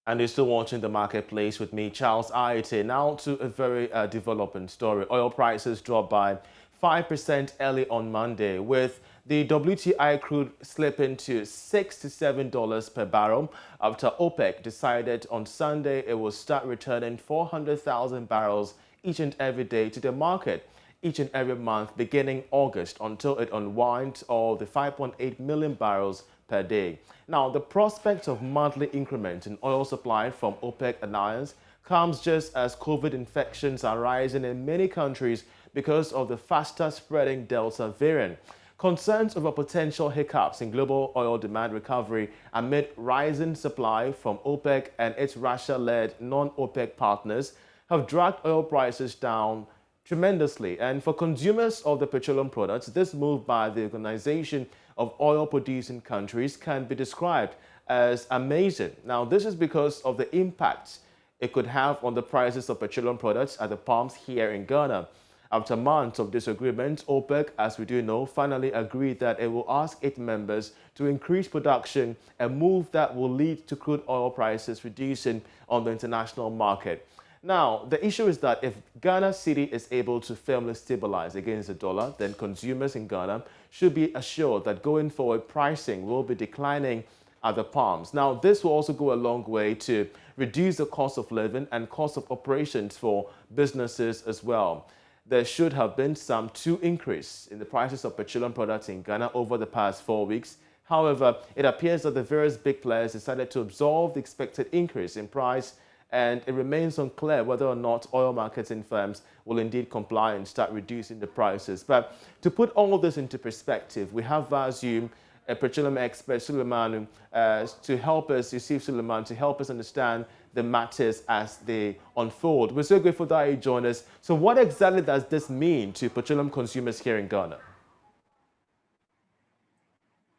And you're still watching the marketplace with me, Charles Aite. Now to a very developing story. Oil prices dropped by 5% early on Monday, with the WTI crude slipping to $6 to $7 per barrel after OPEC decided on Sunday it will start returning 400,000 barrels each and every day to the market each and every month beginning August until it unwinds all the 5.8 million barrels per day. Now, the prospect of monthly increment in oil supply from OPEC alliance comes just as COVID infections are rising in many countries because of the faster spreading Delta variant. Concerns over potential hiccups in global oil demand recovery amid rising supply from OPEC and its Russia-led non-OPEC partners have dragged oil prices down tremendously. And for consumers of the petroleum products, this move by the Organization of Oil-Producing Countries can be described as amazing. Now, this is because of the impact it could have on the prices of petroleum products at the pumps here in Ghana. After months of disagreement, OPEC, as we do know, finally agreed that it will ask its members to increase production, a move that will lead to crude oil prices reducing on the international market. Now, the issue is that if Ghana cedi is able to firmly stabilize against the dollar, then consumers in Ghana should be assured that going forward pricing will be declining at the pumps. Now, this will also go a long way to reduce the cost of living and cost of operations for businesses as well. There should have been some 2% increase in the prices of petroleum products in Ghana over the past 4 weeks. However, it appears that the various big players decided to absorb the expected increase in price, and it remains unclear whether or not oil marketing firms will indeed comply and start reducing the prices. But to put all of this into perspective, we have Vazium, a petroleum expert, Suleiman, to help us, Yusuf Suleiman, to help us understand the matters as they unfold. We're so grateful that you join us. So what exactly does this mean to petroleum consumers here in Ghana?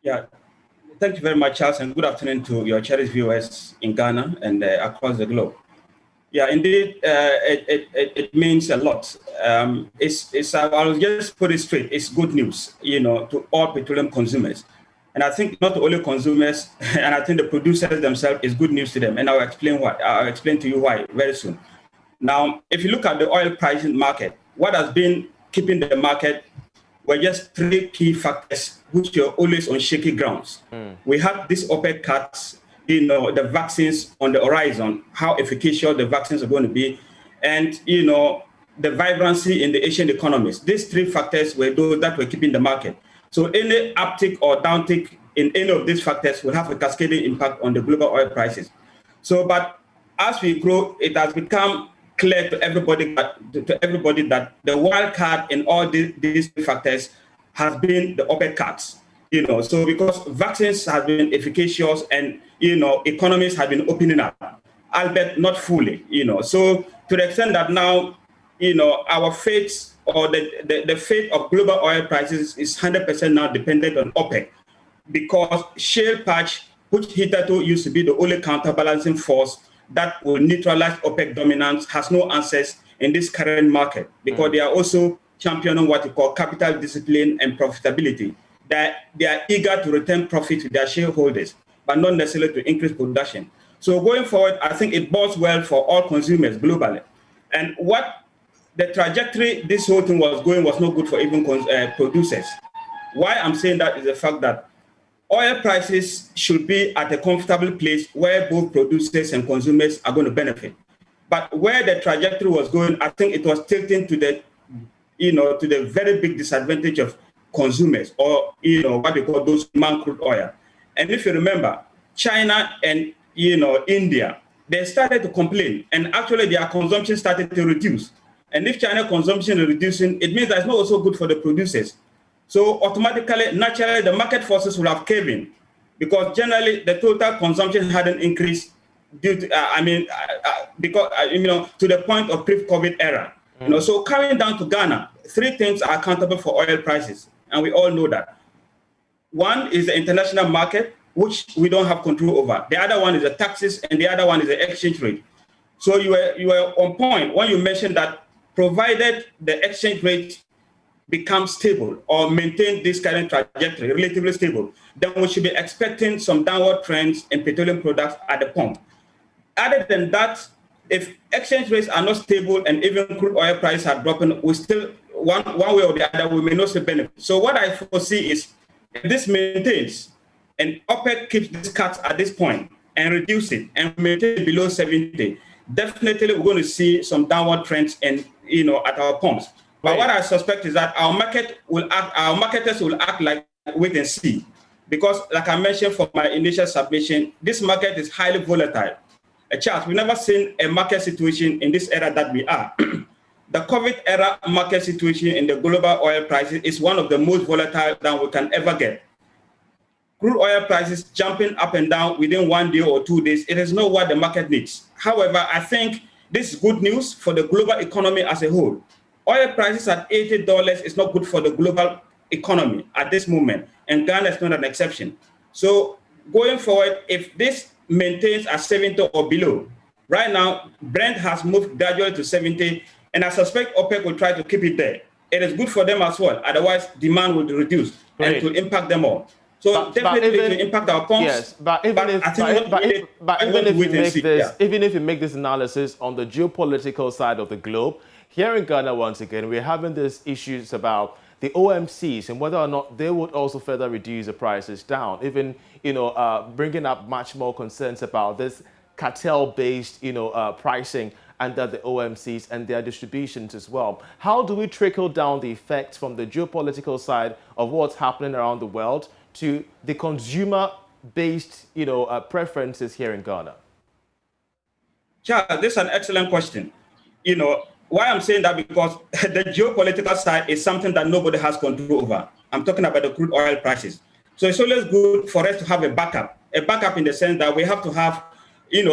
Yeah, thank you very much, Charles, and good afternoon to your cherished viewers in Ghana and across the globe. Yeah, indeed, it means a lot. I'll just put it straight. It's good news, to all petroleum consumers. And I think not only consumers, and I think the producers themselves is good news to them. And I'll explain why. I'll explain to you why very soon. Now, if you look at the oil pricing market, what has been keeping the market were just 3 key factors which are always on shaky grounds. We have these OPEC cuts, the vaccines on the horizon, how efficacious the vaccines are going to be, and, the vibrancy in the Asian economies. These 3 factors were those that were keeping the market. So any uptick or downtick in any of these factors will have a cascading impact on the global oil prices. So, but as we grow, it has become clear to everybody that the wild card in all these factors has been the OPEC cuts. So because vaccines have been efficacious and, economies have been opening up, albeit not fully, So to the extent that now, our fate or the fate of global oil prices is 100% now dependent on OPEC, because shale patch, which hitherto used to be the only counterbalancing force that will neutralize OPEC dominance, has no answers in this current market, because they are also championing what we call capital discipline and profitability. That they are eager to return profit to their shareholders, but not necessarily to increase production. So going forward, I think it bodes well for all consumers globally. And what the trajectory this whole thing was going was not good for even producers. Why I'm saying that is the fact that oil prices should be at a comfortable place where both producers and consumers are going to benefit. But where the trajectory was going, I think it was tilting to the, to the very big disadvantage of consumers, or what they call those demand crude oil. And if you remember, China and India, they started to complain, and actually their consumption started to reduce. And if China consumption is reducing, it means that's not also good for the producers. So automatically, naturally, the market forces will have caved in, because generally the total consumption hadn't increased due to, because to the point of pre-COVID era. So coming down to Ghana, 3 things are accountable for oil prices, and we all know that. One is the international market, which we don't have control over. The other one is the taxes, and the other one is the exchange rate. So you were on point when you mentioned that provided the exchange rate becomes stable or maintain this current trajectory, relatively stable, then we should be expecting some downward trends in petroleum products at the pump. other than that, if exchange rates are not stable and even crude oil prices are dropping, we still, one way or the other, we may not see benefit. So what I foresee is, if this maintains and OPEC keeps these cuts at this point and reduce it and maintain it below 70, definitely we're going to see some downward trends and at our pumps. But what I suspect is that our marketers will act like wait and see. Because like I mentioned for my initial submission, this market is highly volatile. Charles, we've never seen a market situation in this era that we are. The COVID era market situation in the global oil prices is one of the most volatile that we can ever get. Crude oil prices jumping up and down within 1 day or 2 days, it is not what the market needs. However, I think this is good news for the global economy as a whole. Oil prices at $80 is not good for the global economy at this moment, and Ghana is not an exception. So going forward, if this maintains at 70 or below, right now, Brent has moved gradually to 70, and I suspect OPEC will try to keep it there. It is good for them as well. Otherwise, demand will reduce, and it will impact them all. So definitely it will impact our pumps. Yes, even if you make this analysis on the geopolitical side of the globe, here in Ghana, once again, we're having these issues about the OMCs and whether or not they would also further reduce the prices down, even bringing up much more concerns about this cartel-based pricing under the OMCs and their distributions as well. How do we trickle down the effects from the geopolitical side of what's happening around the world to the consumer-based preferences here in Ghana? Charles, this is an excellent question. Why I'm saying that, because the geopolitical side is something that nobody has control over. I'm talking about the crude oil prices. So it's always good for us to have a backup in the sense that we have to have,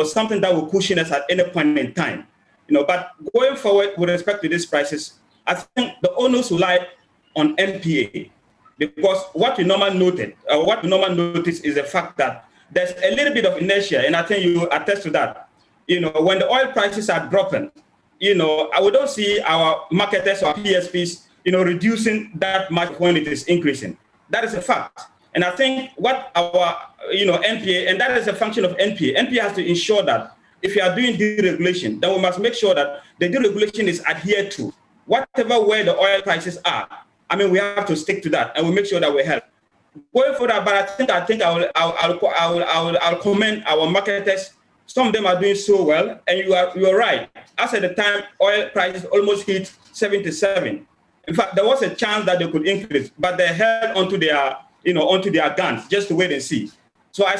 something that will cushion us at any point in time. But going forward with respect to these prices, I think the onus will lie on NPA, because what we normally notice is the fact that there's a little bit of inertia, and I think you attest to that. When the oil prices are dropping, we don't see our marketers or PSPs, reducing that much when it is increasing. That is a fact. And I think what our, NPA, and that is a function of NPA. NPA has to ensure that if you are doing deregulation, then we must make sure that the deregulation is adhered to. Whatever where the oil prices are, we have to stick to that, and we make sure that we help. Going for that, but I think I'll commend our marketers. Some of them are doing so well, and you are right. As at the time, oil prices almost hit 77. In fact, there was a chance that they could increase, but they held onto their guns just to wait and see. So I